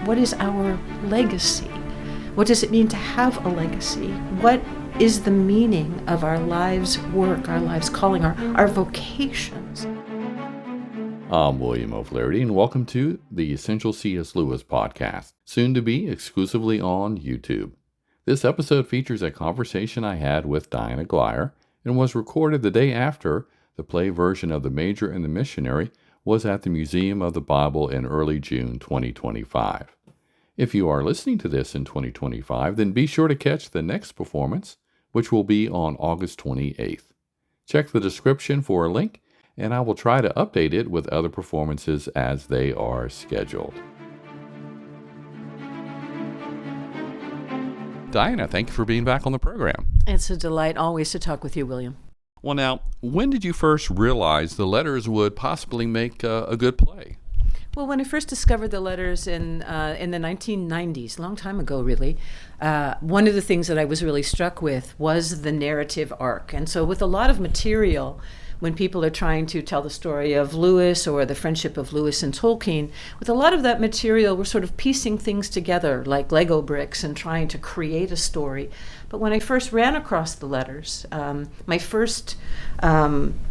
what is our legacy? What does it mean to have a legacy? What is the meaning of our lives' work, our lives' calling, our vocations? I'm William O'Flaherty, and welcome to the Essential C.S. Lewis podcast, soon to be exclusively on YouTube. This episode features a conversation I had with Diana Glyer and was recorded the day after the play version of The Major and the Missionary was at the Museum of the Bible in early June 2025. If you are listening to this in 2025, then be sure to catch the next performance, which will be on August 28th. Check the description for a link, and I will try to update it with other performances as they are scheduled. Diana, thank you for being back on the program. It's a delight always to talk with you, William. Well, now, when did you first realize the letters would possibly make a good play? Well, when I first discovered the letters in the 1990s, a long time ago, really, one of the things that I was really struck with was the narrative arc. And so with a lot of material, when people are trying to tell the story of Lewis or the friendship of Lewis and Tolkien, with a lot of that material, we're sort of piecing things together like Lego bricks and trying to create a story. But when I first ran across the letters, my first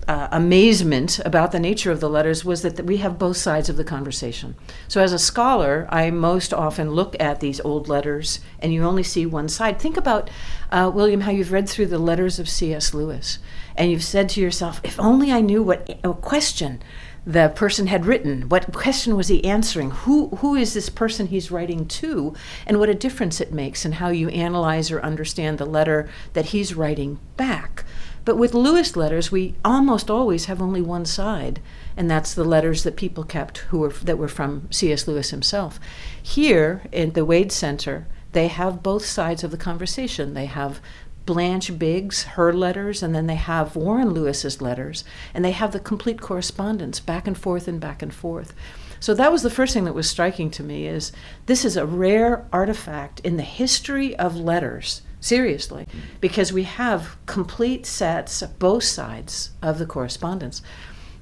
amazement about the nature of the letters was that we have both sides of the conversation. So as a scholar, I most often look at these old letters and you only see one side. Think about, William, how you've read through the letters of C.S. Lewis and you've said to yourself, if only I knew what question the person had written, what question was he answering, who is this person he's writing to, and what a difference it makes in how you analyze or understand the letter that he's writing back. But with Lewis letters, we almost always have only one side, and that's the letters that people kept that were from C.S. Lewis himself. Here in the Wade Center, they have both sides of the conversation. They have Blanche Biggs, her letters, and then they have Warren Lewis's letters, and they have the complete correspondence back and forth and back and forth. So that was the first thing that was striking to me, is this is a rare artifact in the history of letters, seriously, because we have complete sets, both sides of the correspondence.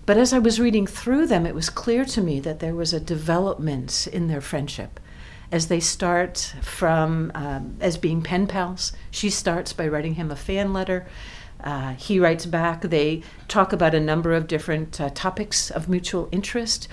But as I was reading through them, it was clear to me that there was a development in their friendship. As they start from as being pen pals, she starts by writing him a fan letter. He writes back. They talk about a number of different topics of mutual interest.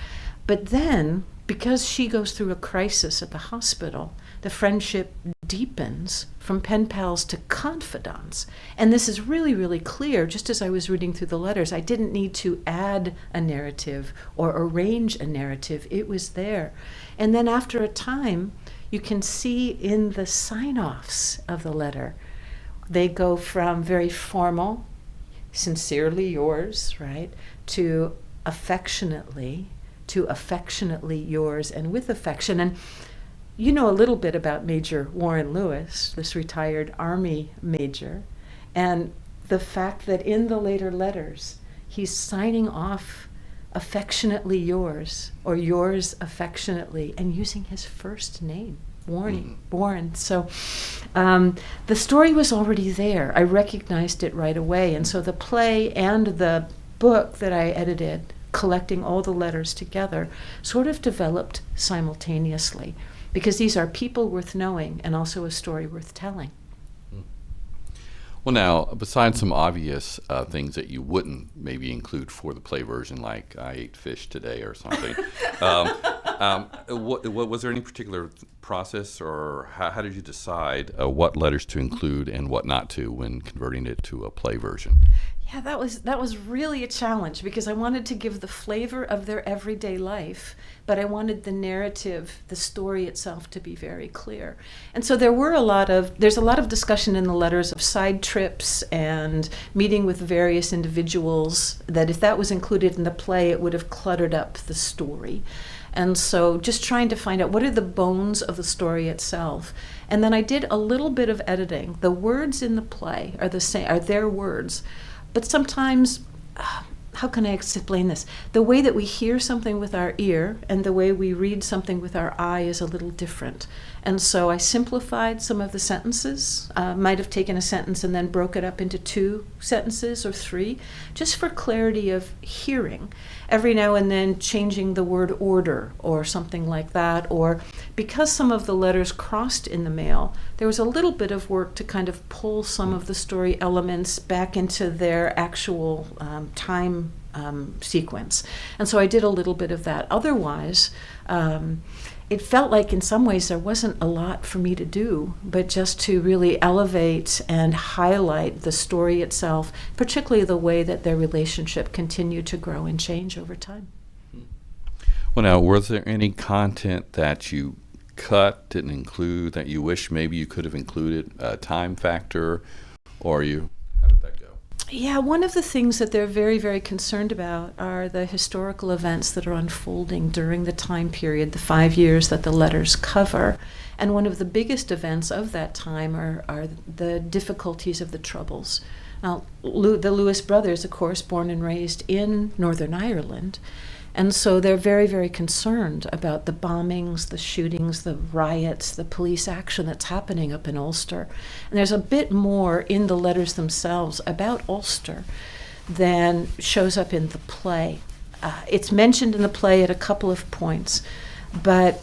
But then, because she goes through a crisis at the hospital, the friendship deepens from pen pals to confidants. And this is really, really clear. Just as I was reading through the letters, I didn't need to add a narrative or arrange a narrative. It was there. And then after a time, you can see in the sign-offs of the letter, they go from very formal, sincerely yours, right, to affectionately yours and with affection. And you know a little bit about Major Warren Lewis, this retired Army major, and the fact that in the later letters, he's signing off affectionately yours, or yours affectionately, and using his first name, Warren. So the story was already there. I recognized it right away. And so the play and the book that I edited, collecting all the letters together, sort of developed simultaneously, because these are people worth knowing and also a story worth telling. Well, now, besides some obvious things that you wouldn't maybe include for the play version, like I ate fish today or something, what was there any particular process, or how did you decide what letters to include and what not to when converting it to a play version? Yeah, that was really a challenge, because I wanted to give the flavor of their everyday life, but I wanted the narrative, the story itself, to be very clear. And so there's a lot of discussion in the letters of side trips and meeting with various individuals, that if that was included in the play, it would have cluttered up the story. And so just trying to find out what are the bones of the story itself. And then I did a little bit of editing. The words in the play are the same, are their words. But sometimes, how how can I explain this? The way that we hear something with our ear and the way we read something with our eye is a little different. And so I simplified some of the sentences, might have taken a sentence and then broke it up into 2 sentences or 3, just for clarity of hearing. Every now and then changing the word order or something like that, or because some of the letters crossed in the mail, there was a little bit of work to kind of pull some of the story elements back into their actual time sequence. And so I did a little bit of that. Otherwise, it felt like in some ways there wasn't a lot for me to do, but just to really elevate and highlight the story itself, particularly the way that their relationship continued to grow and change over time. Well, now, was there any content that you cut, didn't include, that you wish maybe you could have included, a time factor, or how did that go? Yeah, one of the things that they're very, very concerned about are the historical events that are unfolding during the time period, the 5 years that the letters cover. And one of the biggest events of that time are the difficulties of the Troubles. Now, the Lewis brothers, of course, born and raised in Northern Ireland. And so they're very, very concerned about the bombings, the shootings, the riots, the police action that's happening up in Ulster. And there's a bit more in the letters themselves about Ulster than shows up in the play. It's mentioned in the play at a couple of points, but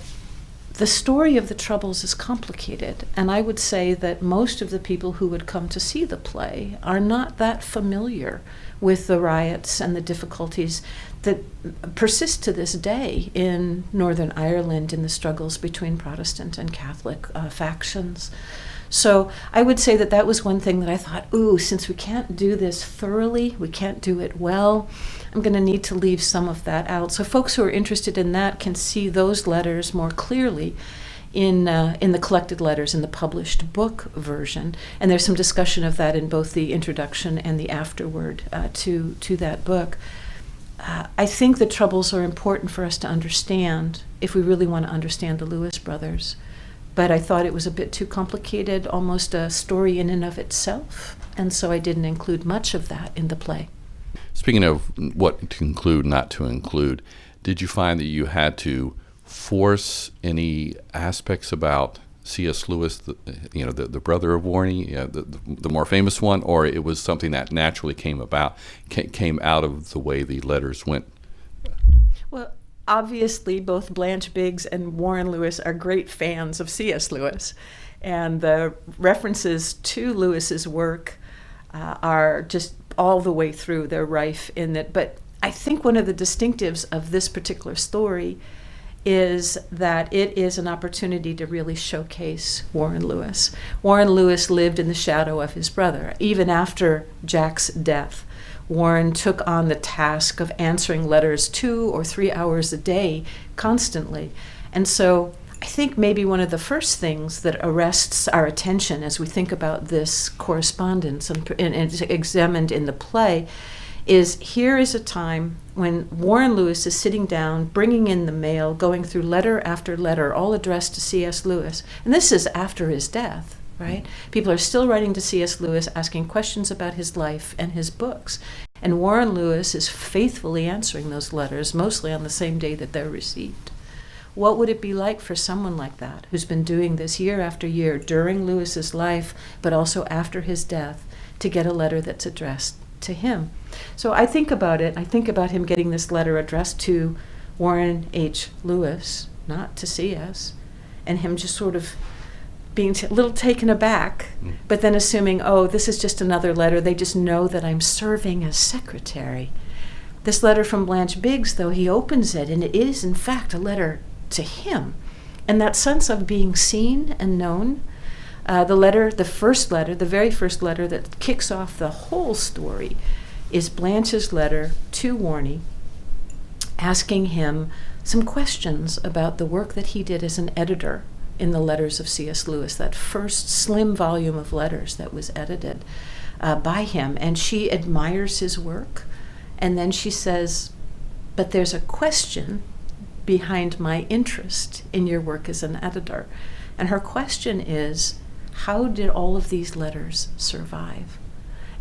the story of the Troubles is complicated. And I would say that most of the people who would come to see the play are not that familiar with the riots and the difficulties that persist to this day in Northern Ireland in the struggles between Protestant and Catholic factions. So I would say that that was one thing that I thought, since we can't do this thoroughly, we can't do it well, I'm going to need to leave some of that out. So folks who are interested in that can see those letters more clearly in the collected letters in the published book version. And there's some discussion of that in both the introduction and the afterword to that book. I think the Troubles are important for us to understand if we really want to understand the Lewis brothers. But I thought it was a bit too complicated, almost a story in and of itself. And so I didn't include much of that in the play. Speaking of what to include, not to include, did you find that you had to force any aspects about C.S. Lewis, the brother of Warnie, the more famous one, or it was something that naturally came out of the way the letters went? Well, obviously, both Blanche Biggs and Warren Lewis are great fans of C.S. Lewis, and the references to Lewis's work are just all the way through. They're rife in it. But I think one of the distinctives of this particular story is that it is an opportunity to really showcase Warren Lewis. Warren Lewis lived in the shadow of his brother. Even after Jack's death, Warren took on the task of answering letters 2 or 3 hours a day constantly. And so I think maybe one of the first things that arrests our attention as we think about this correspondence and it's examined in the play is here is a time when Warren Lewis is sitting down, bringing in the mail, going through letter after letter, all addressed to C.S. Lewis. And this is after his death, right? People are still writing to C.S. Lewis, asking questions about his life and his books. And Warren Lewis is faithfully answering those letters, mostly on the same day that they're received. What would it be like for someone like that, who's been doing this year after year during Lewis's life, but also after his death, to get a letter that's addressed to him? So I think about it. I think about him getting this letter addressed to Warren H. Lewis, not to C.S., and him just sort of being a little taken aback, but then assuming, this is just another letter. They just know that I'm serving as secretary. This letter from Blanche Biggs, though, he opens it, and it is, in fact, a letter to him. And that sense of being seen and known, the very first letter that kicks off the whole story is Blanche's letter to Warnie, asking him some questions about the work that he did as an editor in the letters of C.S. Lewis, that first slim volume of letters that was edited by him. And she admires his work. And then she says, but there's a question behind my interest in your work as an editor. And her question is, how did all of these letters survive?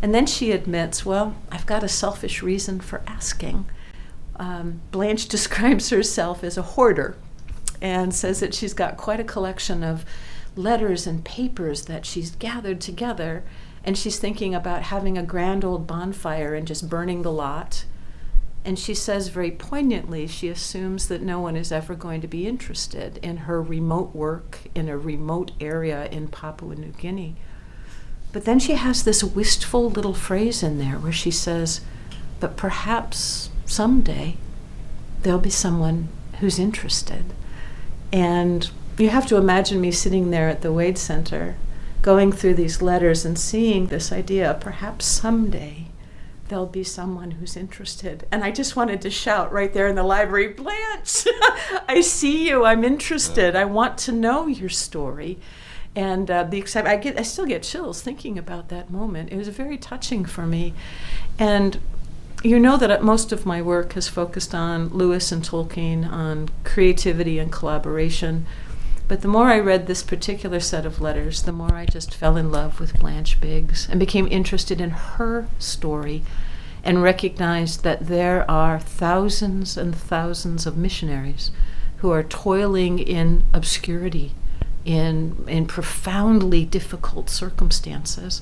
And then she admits, well, I've got a selfish reason for asking. Blanche describes herself as a hoarder and says that she's got quite a collection of letters and papers that she's gathered together, and she's thinking about having a grand old bonfire and just burning the lot. And she says very poignantly, she assumes that no one is ever going to be interested in her remote work in a remote area in Papua New Guinea. But then she has this wistful little phrase in there where she says, but perhaps someday there'll be someone who's interested. And you have to imagine me sitting there at the Wade Center, going through these letters and seeing this idea, perhaps someday there'll be someone who's interested. And I just wanted to shout right there in the library, Blanche, I see you, I'm interested, I want to know your story. And the excitement, I still get chills thinking about that moment. It was very touching for me. And you know that most of my work has focused on Lewis and Tolkien, on creativity and collaboration. But the more I read this particular set of letters, the more I just fell in love with Blanche Biggs and became interested in her story and recognized that there are thousands and thousands of missionaries who are toiling in obscurity, in profoundly difficult circumstances.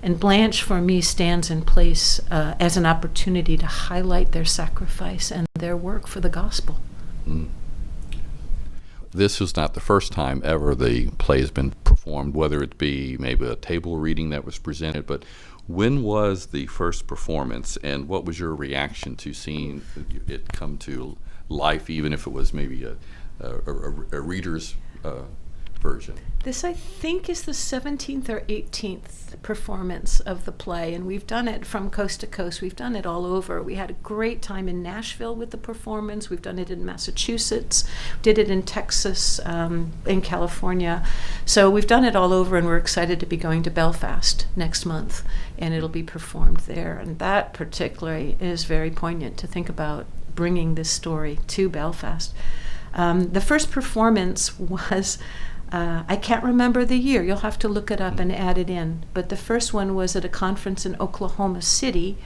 And Blanche, for me, stands in place as an opportunity to highlight their sacrifice and their work for the gospel. Mm. This was not the first time ever the play has been performed, whether it be maybe a table reading that was presented, but when was the first performance, and what was your reaction to seeing it come to life, even if it was maybe a reader's version? This, I think, is the 17th or 18th performance of the play, and we've done it from coast to coast. We've done it all over. We had a great time in Nashville with the performance. We've done it in Massachusetts, did it in Texas, in California. So we've done it all over, and we're excited to be going to Belfast next month, and it'll be performed there. And that particularly is very poignant to think about, bringing this story to Belfast. The first performance was... I can't remember the year. You'll have to look it up and add it in. But the first one was at a conference in Oklahoma City,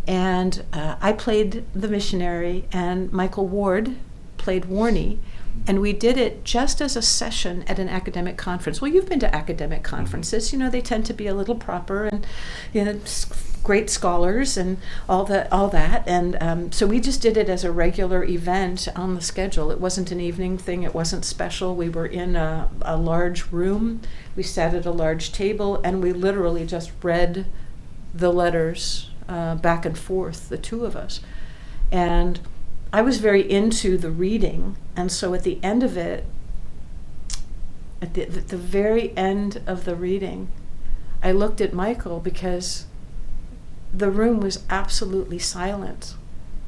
and I played the missionary, and Michael Ward played Warnie, and we did it just as a session at an academic conference. Well, you've been to academic conferences. You know, they tend to be a little proper, and great scholars and all that. And so we just did it as a regular event on the schedule. It wasn't an evening thing. It wasn't special. We were in a large room. We sat at a large table, and we literally just read the letters back and forth, the two of us. And I was very into the reading, and so at the end of it, at the very end of the reading, I looked at Michael because the room was absolutely silent,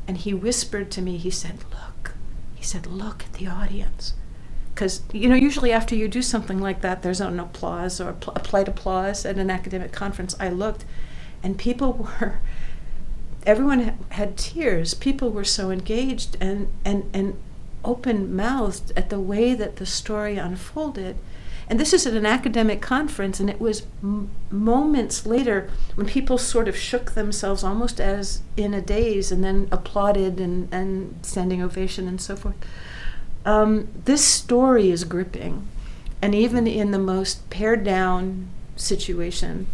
and he whispered to me, he said, look at the audience. Because, usually after you do something like that, there's an applause or applied applause at an academic conference. I looked, and everyone had tears. People were so engaged and open-mouthed at the way that the story unfolded. And this is at an academic conference, and it was moments later when people sort of shook themselves almost as in a daze and then applauded and standing ovation and so forth. This story is gripping. And even in the most pared-down situation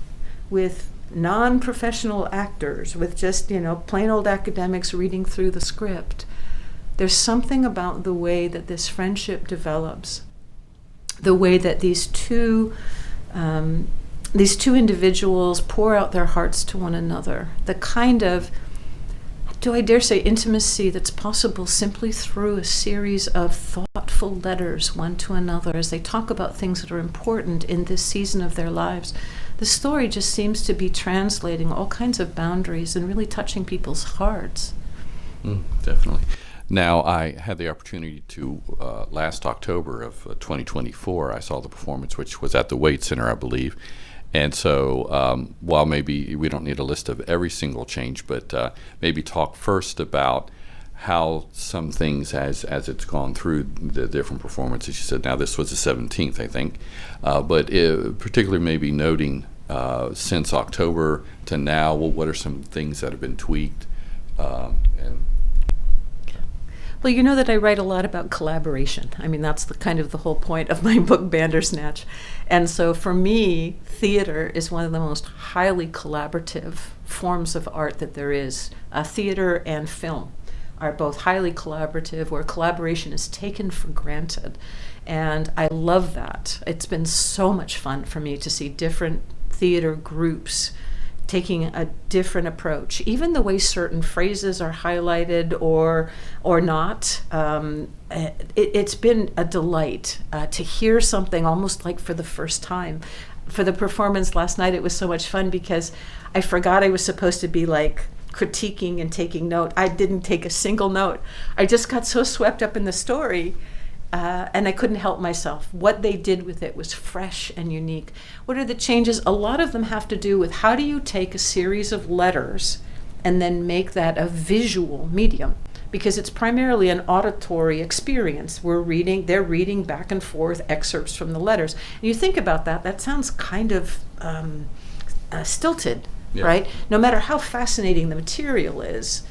with non-professional actors, with just, plain old academics reading through the script, there's something about the way that this friendship develops, the way that these two individuals pour out their hearts to one another, the kind of, do I dare say, intimacy that's possible simply through a series of thoughtful letters one to another as they talk about things that are important in this season of their lives. The story just seems to be translating all kinds of boundaries and really touching people's hearts. Definitely. Now, I had the opportunity to, last October of 2024, I saw the performance, which was at the Wade Center, I believe. And so while maybe we don't need a list of every single change, but maybe talk first about how some things, as it's gone through the different performances. You said now this was the 17th, I think, but particularly maybe noting since October to now? What are some things that have been tweaked? And Well, you know that I write a lot about collaboration. I mean, that's the whole point of my book, Bandersnatch. And so for me, theater is one of the most highly collaborative forms of art that there is. Theater and film are both highly collaborative, where collaboration is taken for granted. And I love that. It's been so much fun for me to see different theater groups taking a different approach. Even the way certain phrases are highlighted or not. It's been a delight to hear something almost like for the first time. For the performance last night, it was so much fun because I forgot I was supposed to be like critiquing and taking note. I didn't take a single note. I just got so swept up in the story. And I couldn't help myself. What they did with it was fresh and unique. What are the changes? A lot of them have to do with how do you take a series of letters and then make that a visual medium? Because it's primarily an auditory experience. They're reading back and forth excerpts from the letters. And you think about that, that sounds kind of stilted, yeah. Right? No matter how fascinating the material is,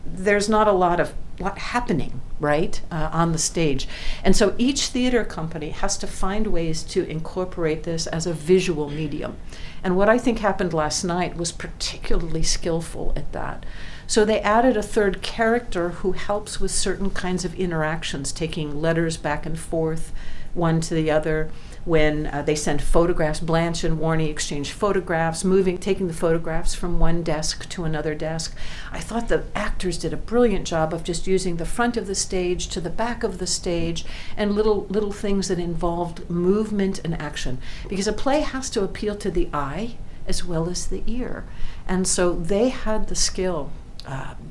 there's not a lot happening, right, on the stage. And so each theater company has to find ways to incorporate this as a visual medium. And what I think happened last night was particularly skillful at that. So they added a third character who helps with certain kinds of interactions, taking letters back and forth, one to the other. When they send photographs, Blanche and Warnie exchange photographs, taking the photographs from one desk to another desk. I thought the actors did a brilliant job of just using the front of the stage to the back of the stage and little things that involved movement and action. Because a play has to appeal to the eye as well as the ear. And so they had the skill,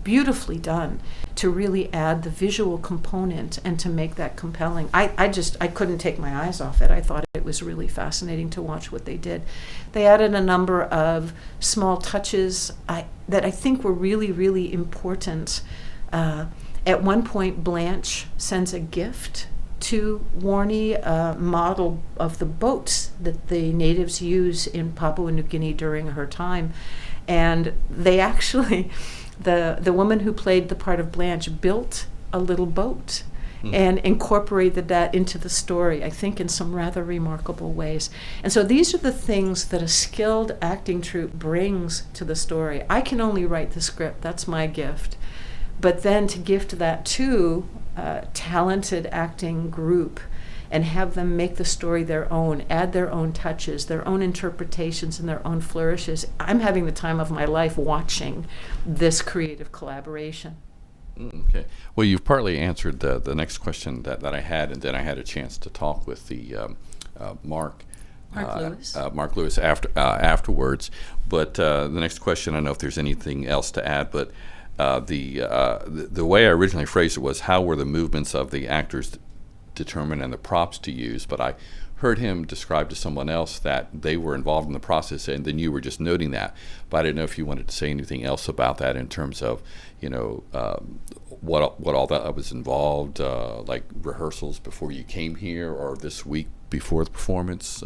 beautifully done, to really add the visual component and to make that compelling. I couldn't take my eyes off it. I thought it was really fascinating to watch what they did. They added a number of small touches that I think were really, really important. At one point, Blanche sends a gift to Warnie, a model of the boats that the natives use in Papua New Guinea during her time. And they actually... The woman who played the part of Blanche built a little boat and incorporated that into the story, I think in some rather remarkable ways. And so these are the things that a skilled acting troupe brings to the story. I can only write the script, that's my gift. But then to gift that to a talented acting group and have them make the story their own, add their own touches, their own interpretations, and their own flourishes. I'm having the time of my life watching this creative collaboration. Okay. Well, you've partly answered the next question that I had, and then I had a chance to talk with the Mark Lewis afterwards. But the next question, I don't know if there's anything else to add, but the way I originally phrased it was, how were the movements of the actors determined and the props to use? But I heard him describe to someone else that they were involved in the process, and then you were just noting that. But I didn't know if you wanted to say anything else about that in terms of, what all that was involved, like rehearsals before you came here or this week before the performance.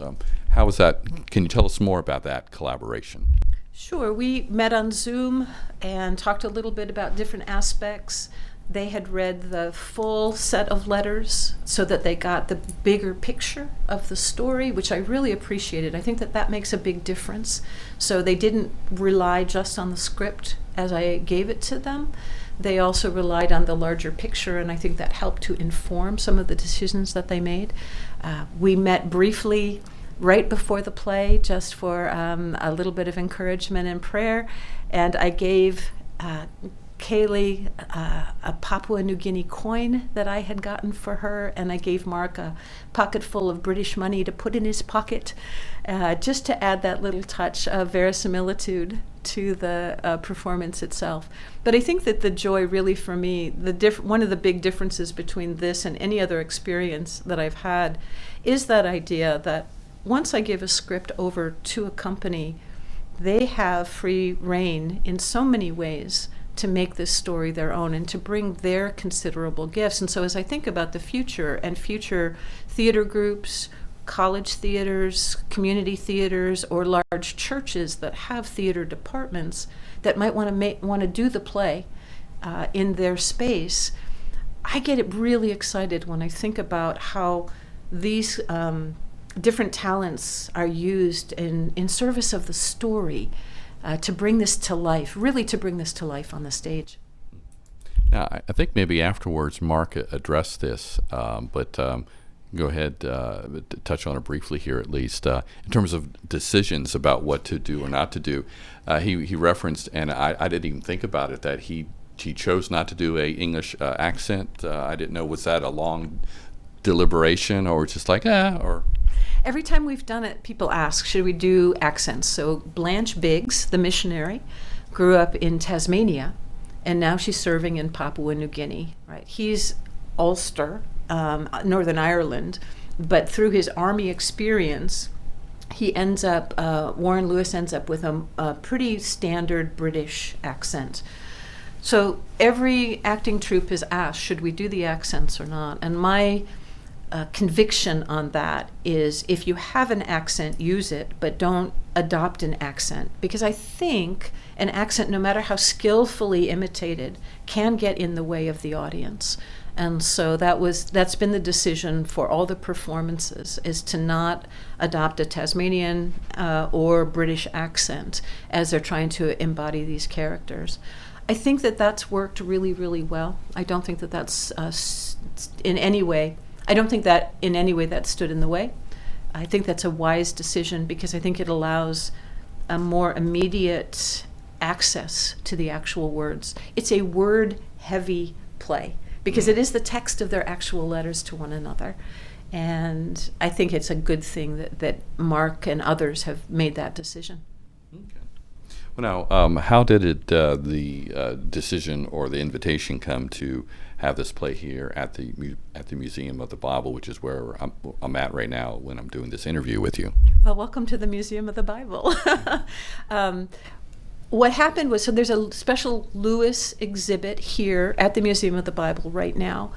How was that? Can you tell us more about that collaboration? Sure. We met on Zoom and talked a little bit about different aspects. They had read the full set of letters so that they got the bigger picture of the story, which I really appreciated. I think that makes a big difference. So they didn't rely just on the script as I gave it to them. They also relied on the larger picture, and I think that helped to inform some of the decisions that they made. We met briefly right before the play just for a little bit of encouragement and prayer, and I gave Kaylee a Papua New Guinea coin that I had gotten for her, and I gave Mark a pocket full of British money to put in his pocket, just to add that little touch of verisimilitude to the performance itself. But I think that the joy really for me, one of the big differences between this and any other experience that I've had is that idea that once I give a script over to a company, they have free rein in so many ways to make this story their own and to bring their considerable gifts. And so as I think about the future and future theater groups, college theaters, community theaters, or large churches that have theater departments that might want to do the play in their space, I get really excited when I think about how these different talents are used in service of the story to bring this to life, really to bring this to life on the stage. Now, I think maybe afterwards Mark addressed this, but go ahead, touch on it briefly here at least. In terms of decisions about what to do or not to do, he referenced, and I didn't even think about it, that he chose not to do a English accent. I didn't know, was that a long deliberation or just like, or... Every time we've done it, people ask, should we do accents? So Blanche Biggs, the missionary, grew up in Tasmania, and now she's serving in Papua New Guinea. Right? He's Ulster, Northern Ireland, but through his army experience, he ends up, Warren Lewis ends up with a pretty standard British accent. So every acting troupe is asked, should we do the accents or not? And my conviction on that is, if you have an accent, use it, but don't adopt an accent. Because I think an accent, no matter how skillfully imitated, can get in the way of the audience. And so that's been the decision for all the performances, is to not adopt a Tasmanian or British accent as they're trying to embody these characters. I think that's worked really, really well. I don't think that's in any way that stood in the way. I think that's a wise decision, because I think it allows a more immediate access to the actual words. It's a word-heavy play, because it is the text of their actual letters to one another. And I think it's a good thing that Mark and others have made that decision. Okay. Well, now, how did the decision or the invitation come to have this play here at the Museum of the Bible, which is where I'm at right now when I'm doing this interview with you? Well, welcome to the Museum of the Bible. What happened was, so there's a special Lewis exhibit here at the Museum of the Bible right now.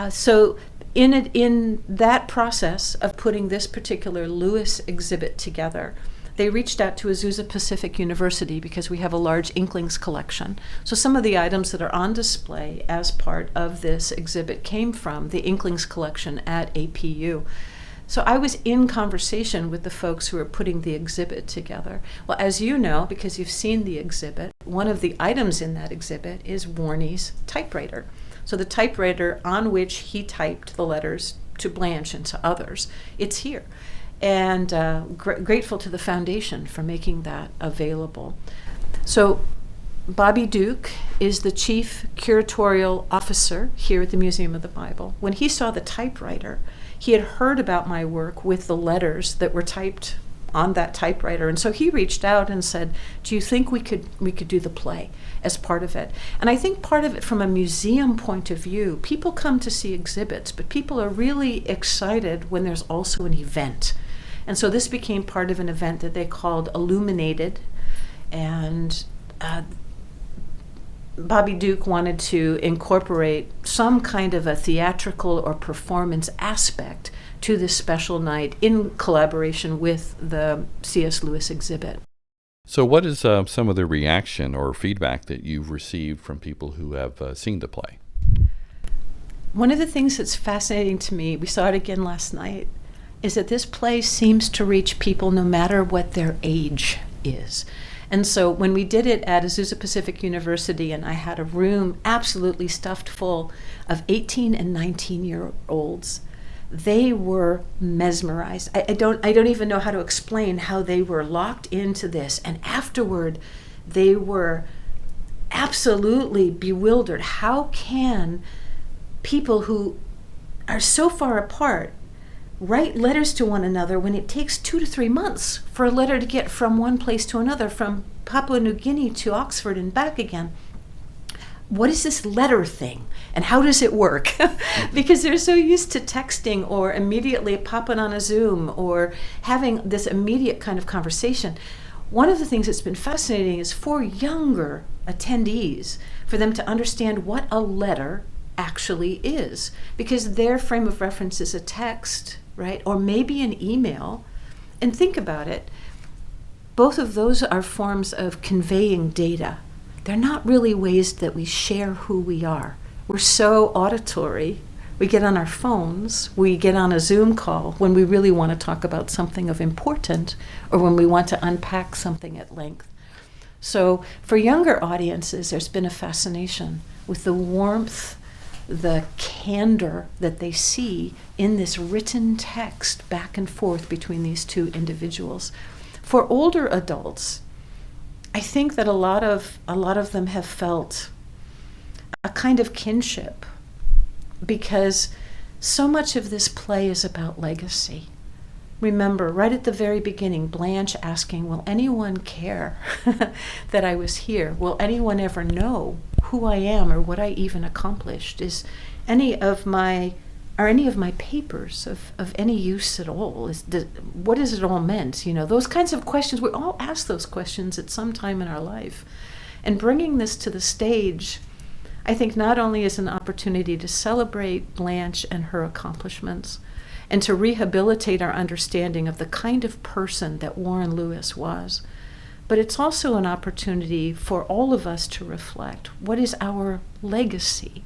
So in that process of putting this particular Lewis exhibit together, they reached out to Azusa Pacific University, because we have a large Inklings collection. So some of the items that are on display as part of this exhibit came from the Inklings collection at APU. So I was in conversation with the folks who are putting the exhibit together. Well, as you know, because you've seen the exhibit, one of the items in that exhibit is Warnie's typewriter. So the typewriter on which he typed the letters to Blanche and to others, it's here. And grateful to the foundation for making that available. So Bobby Duke is the chief curatorial officer here at the Museum of the Bible. When he saw the typewriter, he had heard about my work with the letters that were typed on that typewriter, and so he reached out and said, do you think we could do the play as part of it? And I think part of it, from a museum point of view, people come to see exhibits, but people are really excited when there's also an event. And so this became part of an event that they called Illuminated, and Bobby Duke wanted to incorporate some kind of a theatrical or performance aspect to this special night in collaboration with the C.S. Lewis exhibit. So what is some of the reaction or feedback that you've received from people who have seen the play? One of the things that's fascinating to me, we saw it again last night, is that this play seems to reach people no matter what their age is. And so when we did it at Azusa Pacific University, and I had a room absolutely stuffed full of 18 and 19-year-olds, they were mesmerized. I don't even know how to explain how they were locked into this. And afterward, they were absolutely bewildered. How can people who are so far apart write letters to one another when it takes 2 to 3 months for a letter to get from one place to another, from Papua New Guinea to Oxford and back again? What is this letter thing, and how does it work? Because they're so used to texting or immediately popping on a Zoom or having this immediate kind of conversation. One of the things that's been fascinating is for younger attendees, for them to understand what a letter actually is, because their frame of reference is a text right? Or maybe an email. And think about it. Both of those are forms of conveying data. They're not really ways that we share who we are. We're so auditory. We get on our phones, we get on a Zoom call when we really want to talk about something of importance or when we want to unpack something at length. So for younger audiences, there's been a fascination with the warmth, the candor that they see in this written text back and forth between these two individuals. For older adults, I think that a lot of them have felt a kind of kinship, because so much of this play is about legacy. Remember, right at the very beginning, Blanche asking, will anyone care that I was here? Will anyone ever know who I am or what I even accomplished? Are any of my papers of any use at all? What is it all meant? Those kinds of questions. We all ask those questions at some time in our life. And bringing this to the stage, I think, not only is an opportunity to celebrate Blanche and her accomplishments and to rehabilitate our understanding of the kind of person that Warren Lewis was, but it's also an opportunity for all of us to reflect. What is our legacy?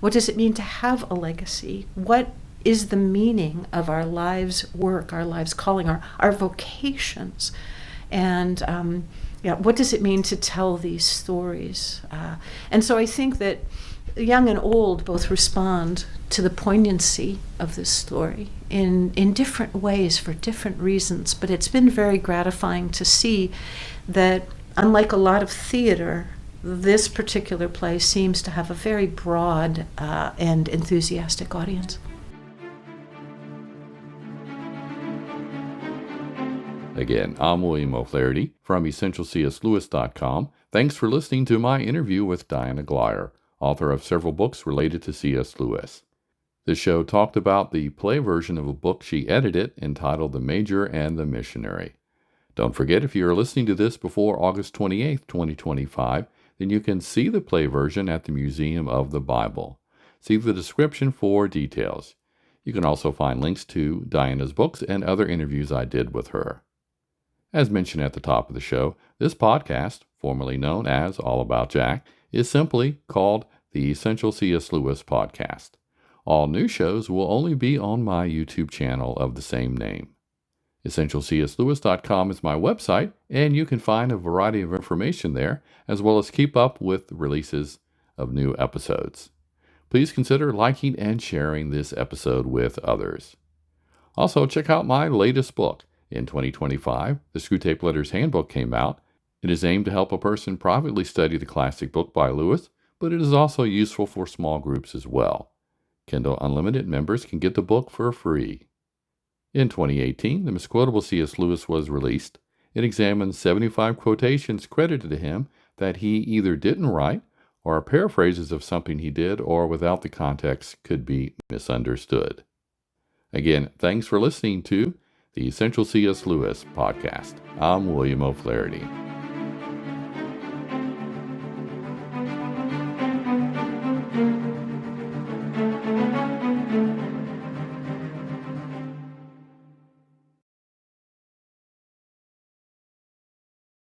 What does it mean to have a legacy? What is the meaning of our lives' work, our lives' calling, our vocations? And what does it mean to tell these stories? And so I think that young and old both respond to the poignancy of this story in different ways for different reasons. But it's been very gratifying to see that, unlike a lot of theater, this particular play seems to have a very broad and enthusiastic audience. Again, I'm William O'Flaherty from EssentialCSLewis.com. Thanks for listening to my interview with Diana Glyer, author of several books related to C.S. Lewis. This show talked about the play version of a book she edited entitled The Major and the Missionary. Don't forget, if you are listening to this before August 28, 2025, then you can see the play version at the Museum of the Bible. See the description for details. You can also find links to Diana's books and other interviews I did with her. As mentioned at the top of the show, this podcast, formerly known as All About Jack, is simply called the Essential C.S. Lewis Podcast. All new shows will only be on my YouTube channel of the same name. EssentialCSLewis.com is my website, and you can find a variety of information there, as well as keep up with the releases of new episodes. Please consider liking and sharing this episode with others. Also, check out my latest book. In 2025, the Screwtape Letters Handbook came out. It is aimed to help a person privately study the classic book by Lewis, but it is also useful for small groups as well. Kindle Unlimited members can get the book for free. In 2018, the Misquotable C.S. Lewis was released. It examines 75 quotations credited to him that he either didn't write or are paraphrases of something he did or without the context could be misunderstood. Again, thanks for listening to the Essential C.S. Lewis Podcast. I'm William O'Flaherty.